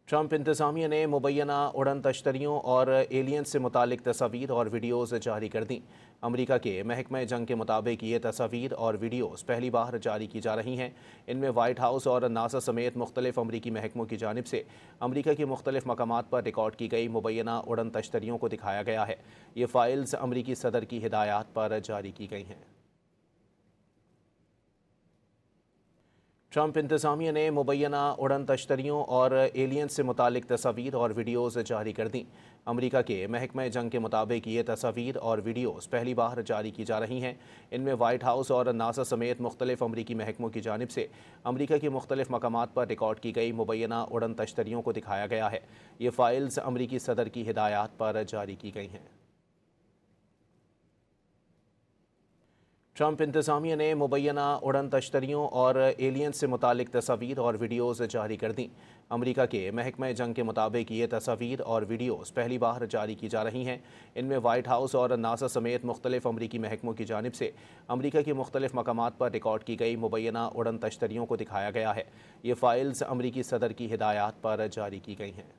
Trump इंतज़ामिया ने मुबैना उड़न तश्तरियों और एलियंस से मुतालिक तस्वीर और वीडियोज़ जारी कर दी। अमरीका के महकमा जंग के मुताबिक ये तस्वीर और वीडियोज़ पहली बार जारी की जा रही हैं। इनमें वाइट हाउस और नासा समेत मुख्तलिफ अमरीकी महकमों की जानिब से अमरीका के मुख्तलिफ मकामात पर रिकॉर्ड की गई मुबैना उड़न तश्तरियों को दिखाया गया है। ये फ़ाइल्स अमरीकी सदर की हिदायत पर जारी की गई हैं। ट्रंप इंतज़ामिया ने मुबैना उड़न तश्तरियों और एलियंस से मुतालिक तस्वीर और वीडियोज़ जारी कर दी। अमरीका के महकमा जंग के मुताबिक ये तस्वीर और वीडियोज़ पहली बार जारी की जा रही हैं। इनमें वाइट हाउस और नासा समेत मुख्तलिफ अमरीकी महकमों की जानिब से अमरीका के मुख्तलिफ मकामात पर रिकॉर्ड की गई मुबैना उड़न तश्तरियों को दिखाया गया है। ये फ़ाइल्स अमरीकी सदर की हिदायत पर जारी की गई हैं। ट्रंप इंतज़ामिया ने मुबैना उड़न तश्तरियों और एलियंस से मुतालिक तस्वीर और वीडियोज़ जारी कर दी। अमरीका के महकमा जंग के मुताबिक ये तस्वीर और वीडियोज़ पहली बार जारी की जा रही हैं। इनमें वाइट हाउस और नासा समेत मुख्तलिफ अमरीकी महकमों की जानिब से अमरीका के मुख्तलिफ मकामात पर रिकॉर्ड की गई मुबैना उड़न तश्तरियों को दिखाया गया है। ये फ़ाइल्स अमरीकी सदर की हिदायत पर जारी की गई हैं।